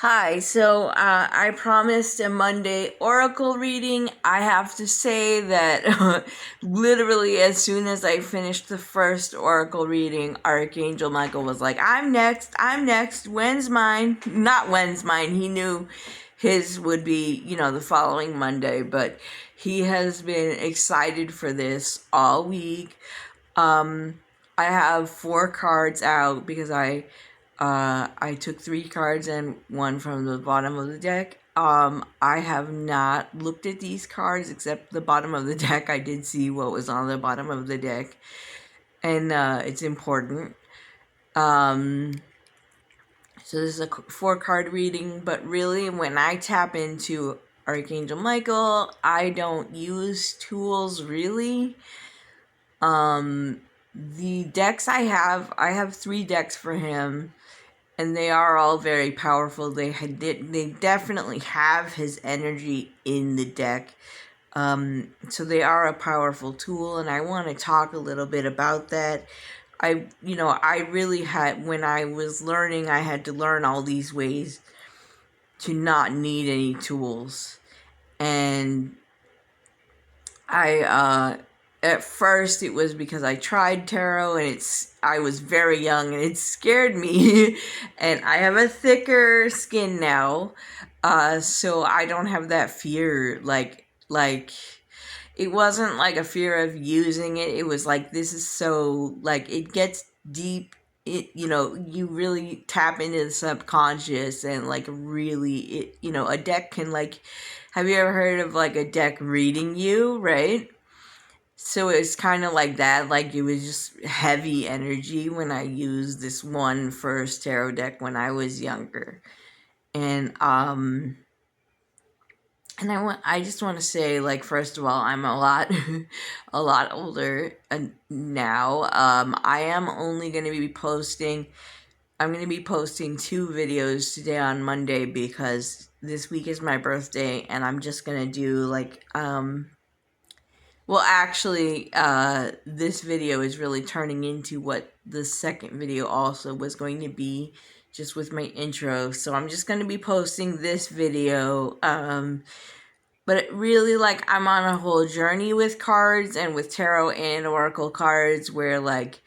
Hi, so I promised a Monday oracle reading. I have to say that literally as soon as I finished the first oracle reading, Archangel Michael was like, I'm next, when's mine? Not when's mine, he knew his would be, the following Monday, but he has been excited for this all week. I have 4 cards out because I took 3 cards and one from the bottom of the deck. I have not looked at these cards except the bottom of the deck. I did see what was on the bottom of the deck, and it's important. Um, so this is a 4 card reading, but really, when I tap into Archangel Michael, I don't use tools really. The decks I have 3 decks for him, and they are all very powerful. They definitely have his energy in the deck. So they are a powerful tool, and I want to talk a little bit about that. I really had, when I was learning, I had to learn all these ways to not need any tools. And at first it was because I tried tarot and I was very young and it scared me. And I have a thicker skin now, so I don't have that fear. Like it wasn't like a fear of using it. It was like, this is so, like, it gets deep. You really tap into the subconscious, and like really, a deck can, like, have you ever heard of like a deck reading you, right? So it's kind of like that. Like, it was just heavy energy when I used this one first tarot deck when I was younger. And I just want to say, like, first of all, I'm a lot a lot older now. I am only going to be posting I'm going to be posting 2 videos today on Monday because this week is my birthday, and I'm just going to do like well, actually, this video is really turning into what the second video also was going to be, just with my intro. So I'm just going to be posting this video. But it really, like, I'm on a whole journey with cards and with tarot and oracle cards where, like,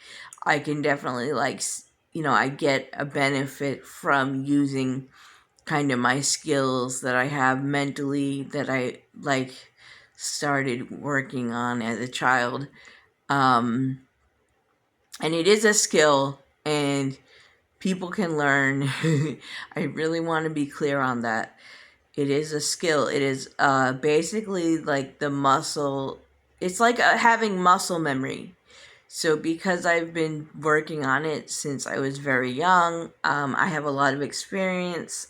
I can definitely, like, I get a benefit from using kind of my skills that I have mentally that I, like, started working on as a child. And it is a skill, and people can learn. I really want to be clear on that. It is a skill. It is basically like the muscle. It's like having muscle memory. So because I've been working on it since I was very young, I have a lot of experience.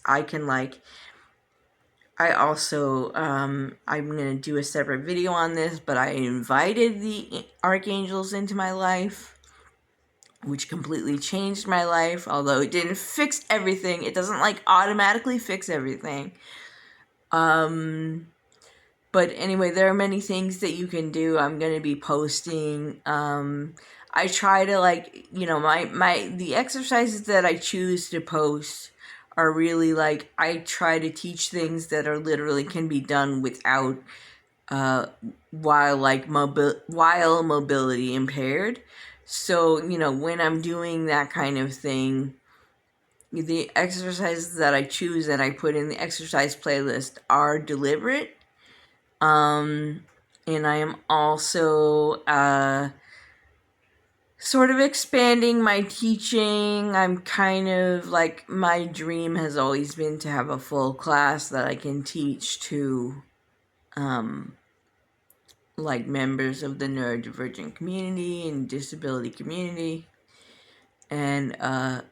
I also, I'm going to do a separate video on this, but I invited the archangels into my life, which completely changed my life. Although it didn't fix everything, it doesn't, like, automatically fix everything. But anyway, there are many things that you can do. I'm going to be posting. I try to, like, the exercises that I choose to post are really, like, I try to teach things that are literally can be done without, while mobility impaired. So, when I'm doing that kind of thing, the exercises that I choose and I put in the exercise playlist are deliberate. And I am also sort of expanding my teaching. I'm kind of like, my dream has always been to have a full class that I can teach to like members of the neurodivergent community and disability community. And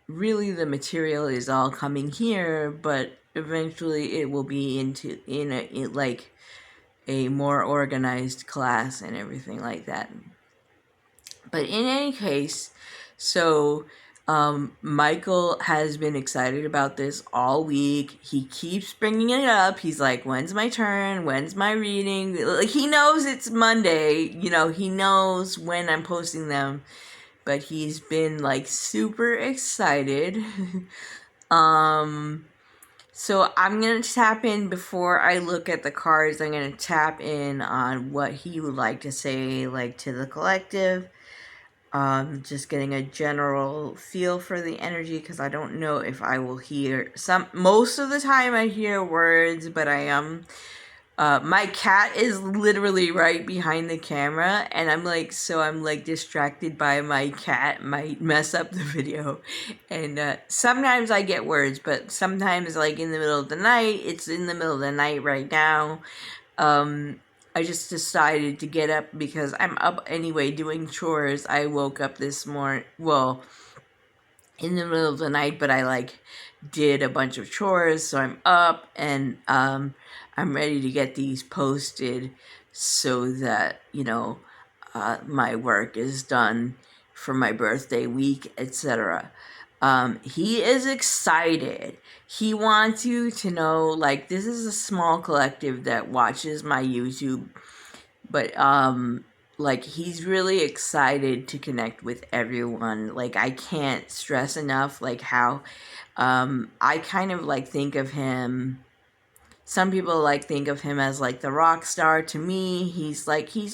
really the material is all coming here, but eventually it will be in like a more organized class and everything like that. But in any case, so Michael has been excited about this all week. He keeps bringing it up. He's like, when's my turn? When's my reading? Like, he knows it's Monday. He knows when I'm posting them. But he's been, like, super excited. So I'm going to tap in before I look at the cards. I'm going to tap in on what he would like to say, like, to the collective. Just getting a general feel for the energy, because I don't know if I will hear most of the time I hear words, but I am, my cat is literally right behind the camera, and I'm like distracted by my cat, might mess up the video, and sometimes I get words, but sometimes, like, in the middle of the night, it's in the middle of the night right now. I just decided to get up because I'm up anyway doing chores. I woke up this morning, well, in the middle of the night, but I, like, did a bunch of chores, so I'm up, and I'm ready to get these posted so that, my work is done for my birthday week, etc. He is excited. He wants you to know, like, this is a small collective that watches my YouTube, but, like, he's really excited to connect with everyone. Like, I can't stress enough, like, how, I kind of, like, think of him, some people, like, think of him as, like, the rock star. To me, he's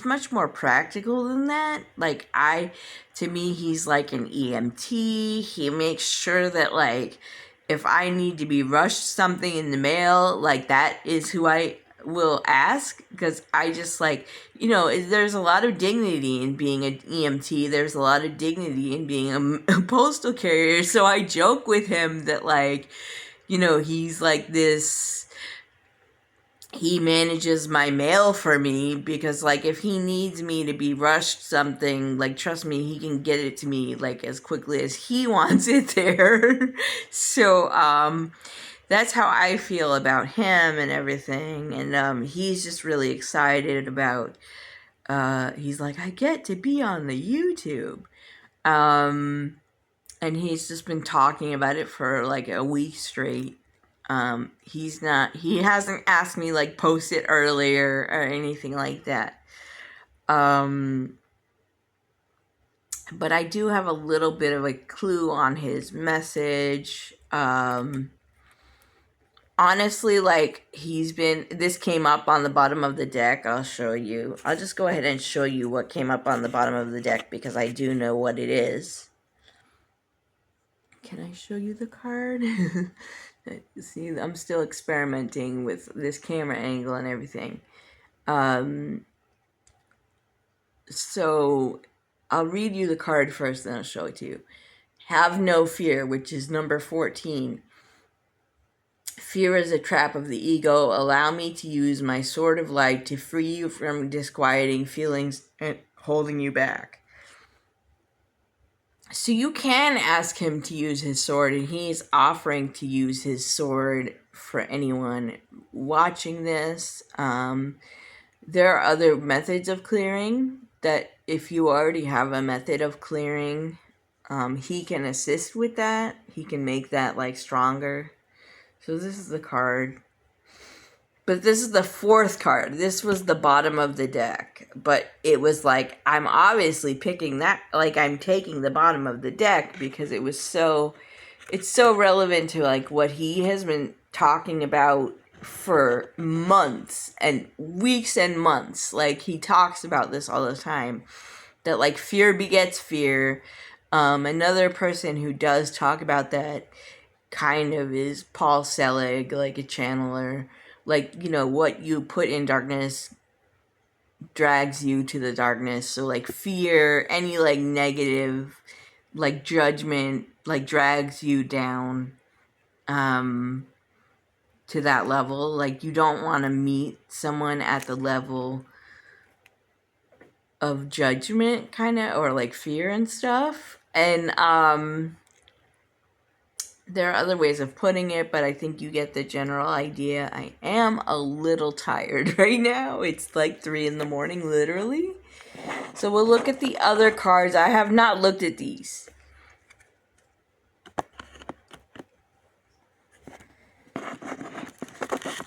much more practical than that. Like, to me, he's like an EMT. He makes sure that, like, if I need to be rushed something in the mail, like, that is who I will ask, because I just, like, there's a lot of dignity in being an EMT. There's a lot of dignity in being a postal carrier. So I joke with him that, like, he's like this, he manages my mail for me, because, like, if he needs me to be rushed something, like, trust me, he can get it to me, like, as quickly as he wants it there. So, that's how I feel about him and everything. And, he's just really excited about, he's like, I get to be on the YouTube. And he's just been talking about it for, like, a week straight. He hasn't asked me, like, post it earlier or anything like that. But I do have a little bit of a clue on his message. Honestly, like, this came up on the bottom of the deck. I'll show you. I'll just go ahead and show you what came up on the bottom of the deck, because I do know what it is. Can I show you the card? See, I'm still experimenting with this camera angle and everything. So I'll read you the card first, then I'll show it to you. Have no fear, which is number 14. Fear is a trap of the ego. Allow me to use my sword of light to free you from disquieting feelings and holding you back. So you can ask him to use his sword, and he's offering to use his sword for anyone watching this. There are other methods of clearing that, if you already have a method of clearing, he can assist with that. He can make that, like, stronger. So this is the card. But this is the fourth card. This was the bottom of the deck. But it was like, I'm obviously picking that, like, I'm taking the bottom of the deck because it's so relevant to, like, what he has been talking about for months and weeks and months. Like, he talks about this all the time, that, like, fear begets fear. Another person who does talk about that kind of is Paul Selig, like a channeler. Like, what you put in darkness drags you to the darkness. So, like, fear, any, like, negative, like, judgment, like, drags you down to that level. Like, you don't want to meet someone at the level of judgment, kind of, or, like, fear and stuff. And there are other ways of putting it, but I think you get the general idea. I am a little tired right now. It's like 3 in the morning, literally. So we'll look at the other cards. I have not looked at these.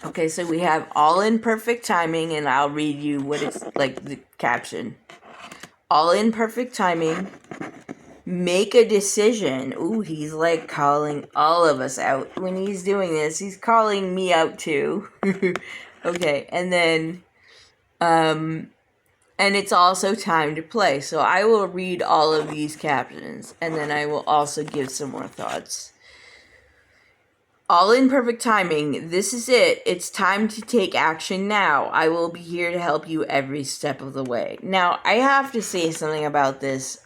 Okay, so we have all in perfect timing, and I'll read you what it's like, the caption. All in perfect timing. make a decision. Ooh, he's like calling all of us out when he's doing this. He's calling me out too. Okay, and then, and it's also time to play. So I will read all of these captions, and then I will also give some more thoughts. All in perfect timing. This is it. It's time to take action now. I will be here to help you every step of the way. Now, I have to say something about this.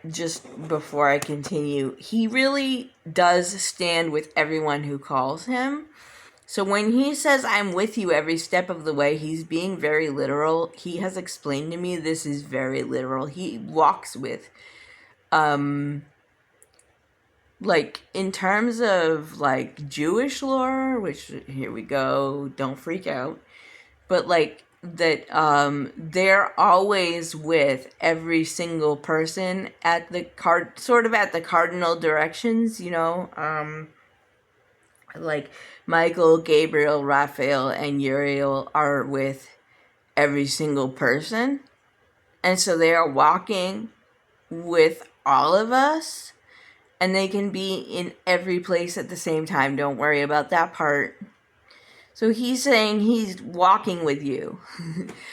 Just before I continue, he really does stand with everyone who calls him. So when he says, I'm with you every step of the way, he's being very literal. He has explained to me this is very literal. He walks with, like, in terms of, like, Jewish lore, which, here we go, don't freak out, but, like, that, they're always with every single person at the sort of at the cardinal directions, you know, like, Michael, Gabriel, Raphael, and Uriel are with every single person, and so they are walking with all of us, and they can be in every place at the same time. Don't worry about that part. So he's saying he's walking with you.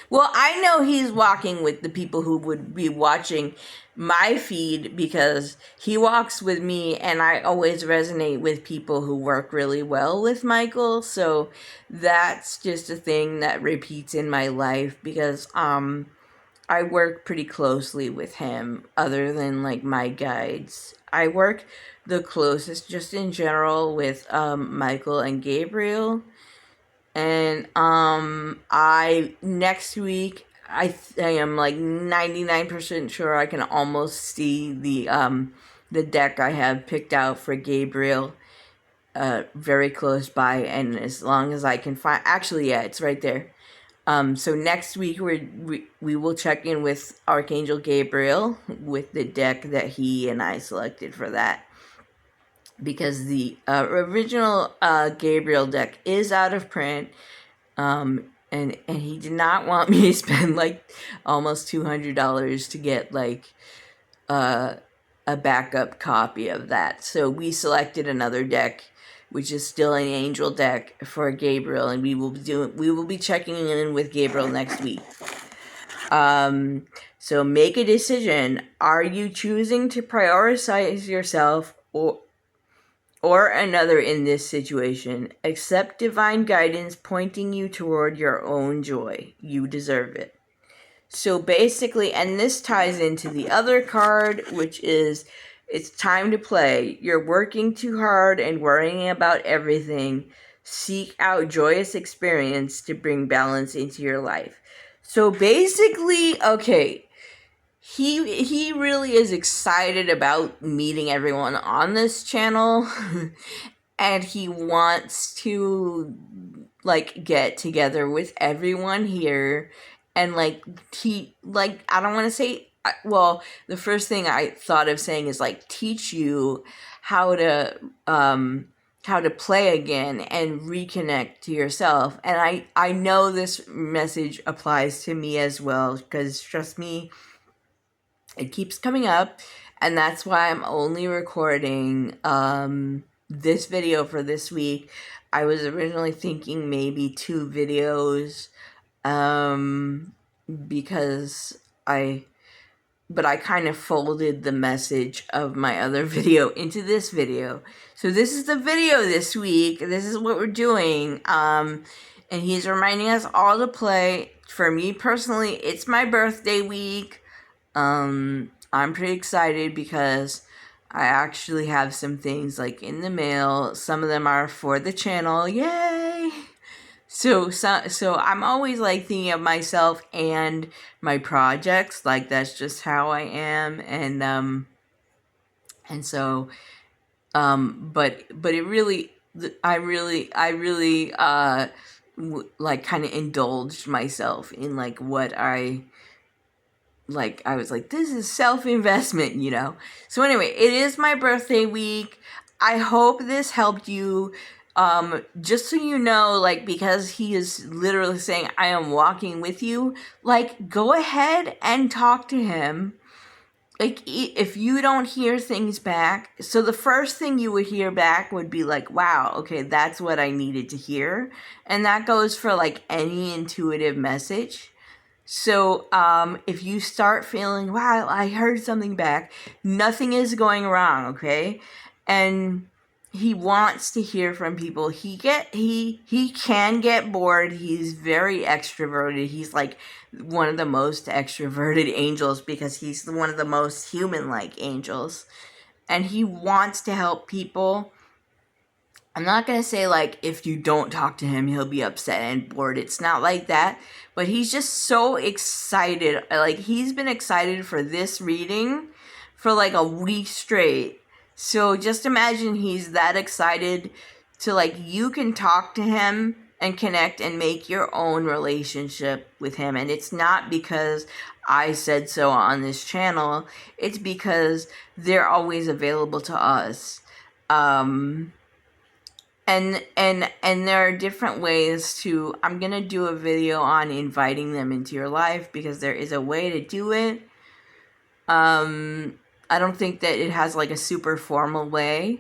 Well, I know he's walking with the people who would be watching my feed, because he walks with me, and I always resonate with people who work really well with Michael. So that's just a thing that repeats in my life, because I work pretty closely with him, other than, like, my guides. I work the closest, just in general, with Michael and Gabriel. And next week, I am like 99% sure I can almost see the deck I have picked out for Gabriel very close by, and as long as I can find, actually, yeah, it's right there. So next week we will check in with Archangel Gabriel with the deck that he and I selected for that, because the original Gabriel deck is out of print, and he did not want me to spend like almost $200 to get like a backup copy of that. So we selected another deck, which is still an angel deck for Gabriel, and we will be checking in with Gabriel next week. So make a decision. Are you choosing to prioritize yourself or another in this situation? Accept divine guidance pointing you toward your own joy. You deserve it. So basically, and this ties into the other card, which is, it's time to play. You're working too hard and worrying about everything. Seek out joyous experience to bring balance into your life. So basically, okay, he really is excited about meeting everyone on this channel, and he wants to, like, get together with everyone here, and like, I don't want to say, well, the first thing I thought of saying is like, teach you how to play again and reconnect to yourself. And I know this message applies to me as well, because trust me, it keeps coming up, and that's why I'm only recording this video for this week. I was originally thinking maybe 2 videos, because but I kind of folded the message of my other video into this video. So this is the video this week. This is what we're doing. And he's reminding us all to play. For me personally, it's my birthday week. I'm pretty excited because I actually have some things like in the mail. Some of them are for the channel. Yay! So I'm always like thinking of myself and my projects. Like, that's just how I am. And so, but it really, I really, like, kind of indulged myself in like what I was like, this is self-investment, you know? So anyway, it is my birthday week. I hope this helped you. Just so you know, like, because he is literally saying, I am walking with you, like, go ahead and talk to him. like, if you don't hear things back, so the first thing you would hear back would be like, wow, okay, that's what I needed to hear. And that goes for like any intuitive message. So if you start feeling, wow, I heard something back, nothing is going wrong, okay? And he wants to hear from people. He can get bored. He's very extroverted. He's like one of the most extroverted angels because he's one of the most human-like angels. And he wants to help people. I'm not going to say, like, if you don't talk to him, he'll be upset and bored. It's not like that. But he's just so excited. Like, he's been excited for this reading for, like, a week straight. So just imagine he's that excited to, like, you can talk to him and connect and make your own relationship with him. And it's not because I said so on this channel. It's because they're always available to us. And there are different ways to, I'm going to do a video on inviting them into your life because there is a way to do it. I don't think that it has like a super formal way,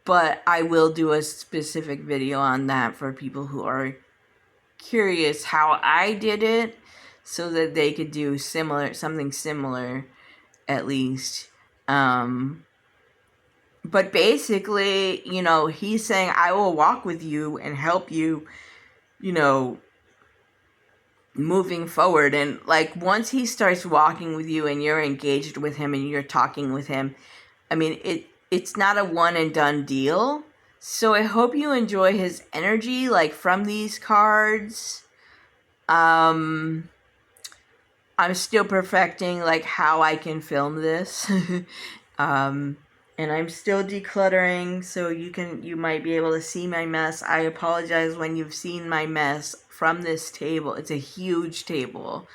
but I will do a specific video on that for people who are curious how I did it so that they could do something similar at least. But basically, you know, he's saying, I will walk with you and help you, you know, moving forward. And like once he starts walking with you and you're engaged with him and you're talking with him, I mean, it's not a one and done deal. So I hope you enjoy his energy, like from these cards. I'm still perfecting like how I can film this. And I'm still decluttering, so you might be able to see my mess. I apologize when you've seen my mess from this table. It's a huge table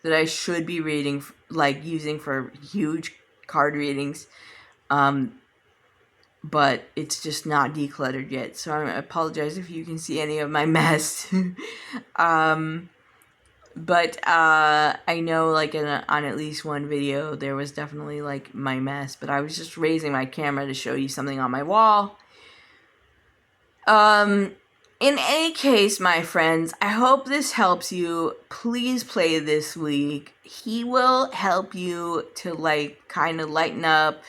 that I should be reading, like using for huge card readings. But it's just not decluttered yet, so I apologize if you can see any of my mess. But I know, like, on at least one video, there was definitely, like, my mess. But I was just raising my camera to show you something on my wall. In any case, my friends, I hope this helps you. Please play this week. He will help you to, like, kind of lighten up,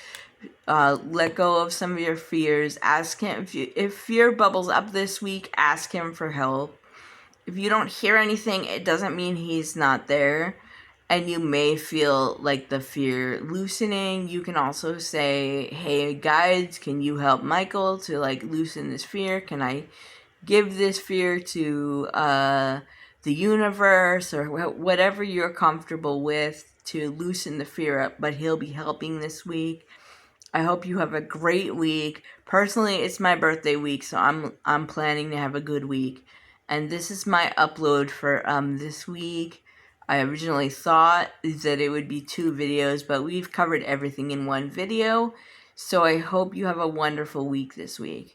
let go of some of your fears. Ask him, if fear bubbles up this week, ask him for help. If you don't hear anything, it doesn't mean he's not there. And you may feel like the fear loosening. You can also say, hey, guides, can you help Michael to like loosen this fear? Can I give this fear to the universe or whatever you're comfortable with to loosen the fear up? But he'll be helping this week. I hope you have a great week. Personally, it's my birthday week, so I'm planning to have a good week. And this is my upload for this week. I originally thought that it would be 2 videos, but we've covered everything in one video. So I hope you have a wonderful week this week.